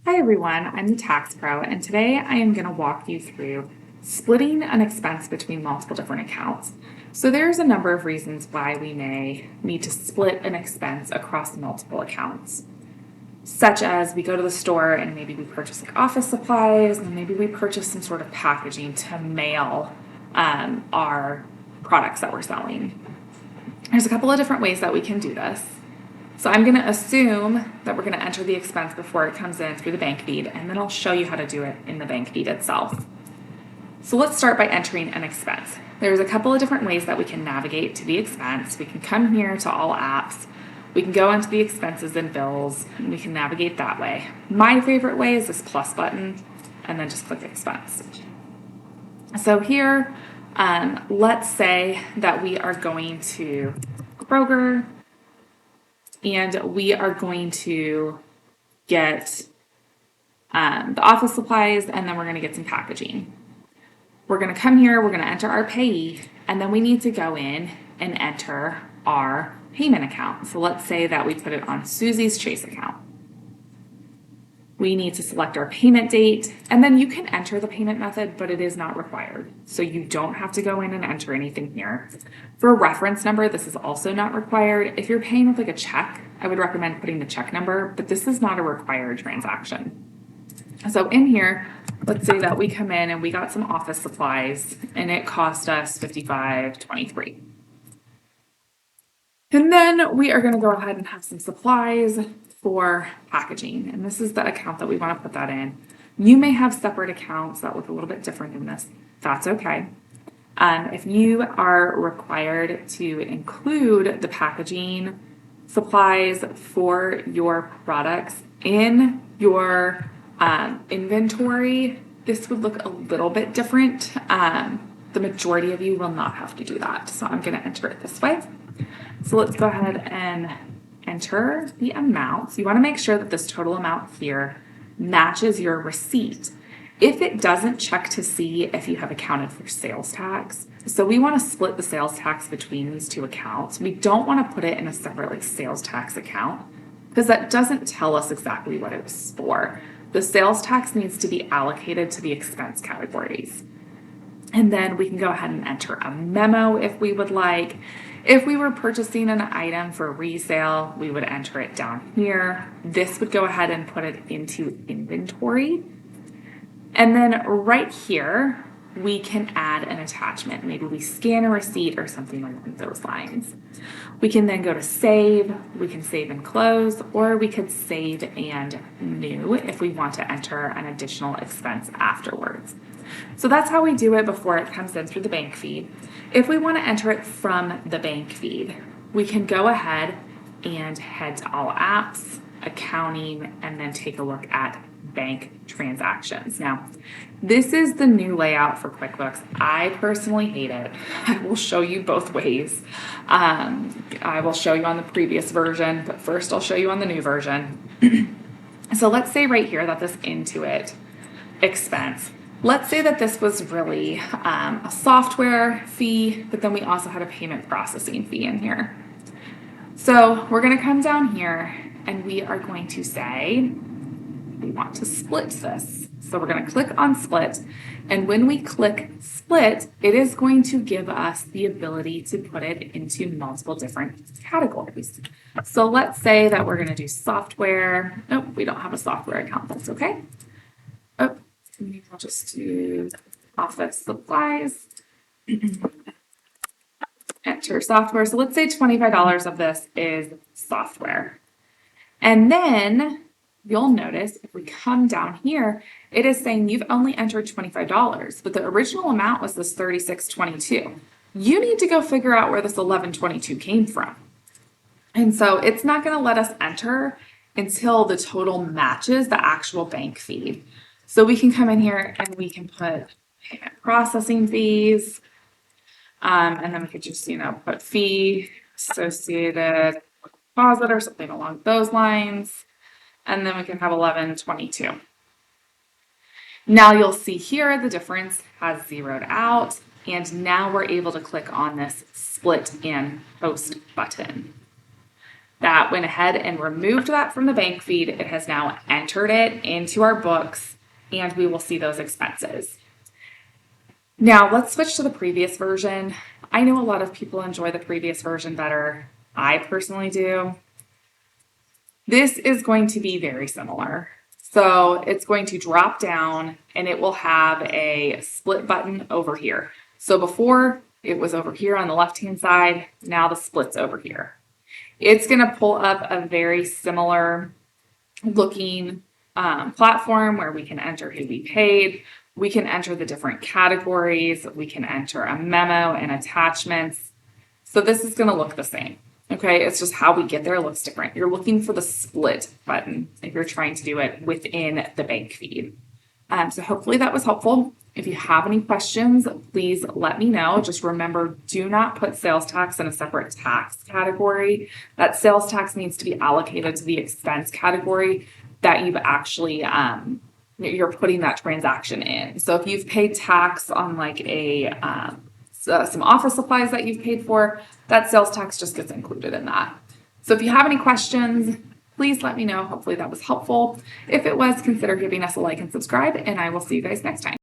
Hi everyone, I'm the Tax Pro, and today I am going to walk you through splitting an expense between multiple different accounts. So there's a number of reasons why we may need to split an expense across multiple accounts, such as we go to the store and maybe we purchase like office supplies, and maybe we purchase some sort of packaging to mail our products that we're selling. There's a couple of different ways that we can do this. So I'm going to assume that we're going to enter the expense before it comes in through the bank feed, and then I'll show you how to do it in the bank feed itself. So let's start by entering an expense. There's a couple of different ways that we can navigate to the expense. We can come here to all apps. We can go into the expenses and bills, and we can navigate that way. My favorite way is this plus button, and then just click expense. So here, let's say that we are going to Kroger, and we are going to get the office supplies, and then we're going to get some packaging. We're going to come here, we're going to enter our payee, and then we need to go in and enter our payment account. So let's say that we put it on Susie's Chase account. We need to select our payment date, and then you can enter the payment method, but it is not required. So you don't have to go in and enter anything here. For a reference number, this is also not required. If you're paying with like a check, I would recommend putting the check number, but this is not a required transaction. So in here, let's say that we come in and we got some office supplies and it cost us $55.23. And then we are going to go ahead and have some supplies for packaging. And this is the account that we want to put that in. You may have separate accounts that look a little bit different than this. That's okay. If you are required to include the packaging supplies for your products in your inventory, this would look a little bit different. The majority of you will not have to do that. So I'm going to enter it this way. So let's go ahead and enter the amount. So you want to make sure that this total amount here matches your receipt. If it doesn't, check to see if you have accounted for sales tax. So we want to split the sales tax between these two accounts. We don't want to put it in a separate like sales tax account because that doesn't tell us exactly what it's for. The sales tax needs to be allocated to the expense categories. And then we can go ahead and enter a memo if we would like. If we were purchasing an item for resale, we would enter it down here. This would go ahead and put it into inventory. And then right here, we can add an attachment. Maybe we scan a receipt or something along those lines. We can then go to save, we can save and close, or we could save and new if we want to enter an additional expense afterwards. So that's how we do it before it comes in through the bank feed. If we want to enter it from the bank feed, we can go ahead and head to all apps, accounting, and then take a look at bank transactions. Now, this is the new layout for QuickBooks. I personally hate it. I will show you both ways. I will show you on the previous version, but first I'll show you on the new version. So let's say right here that this Intuit expense, let's say that this was really a software fee, but then we also had a payment processing fee in here. So we're going to come down here and we are going to say we want to split this. So we're going to click on split. And when we click split, it is going to give us the ability to put it into multiple different categories. So let's say that we're going to do software. Nope, we don't have a software account. That's okay. Oh, I'll just do office supplies. Enter software. So let's say $25 of this is software. And then you'll notice if we come down here, it is saying you've only entered $25, but the original amount was this $36.22. You need to go figure out where this $11.22 came from. And so it's not going to let us enter until the total matches the actual bank feed. So we can come in here and we can put payment processing fees, and then we could just, put fee associated with deposit or something along those lines. And then we can have 11.22. Now you'll see here the difference has zeroed out, and now we're able to click on this split and post button. that went ahead and removed that from the bank feed. It has now entered it into our books, and we will see those expenses. Now let's switch to the previous version. I know a lot of people enjoy the previous version better. I personally do. This is going to be very similar. So it's going to drop down and it will have a split button over here. So before it was over here on the left-hand side, now the split's over here. It's going to pull up a very similar looking platform where we can enter who we paid. We can enter the different categories. We can enter a memo and attachments. So this is going to look the same. Okay, it's just how we get there looks different. You're looking for the split button if you're trying to do it within the bank feed. So hopefully that was helpful. If you have any questions, please let me know. Just remember, do not put sales tax in a separate tax category. That sales tax needs to be allocated to the expense category that you've actually, you're putting that transaction in. So if you've paid tax on like some office supplies that you've paid for, that sales tax just gets included in that. So if you have any questions, please let me know. Hopefully that was helpful. If it was, consider giving us a like and subscribe, and I will see you guys next time.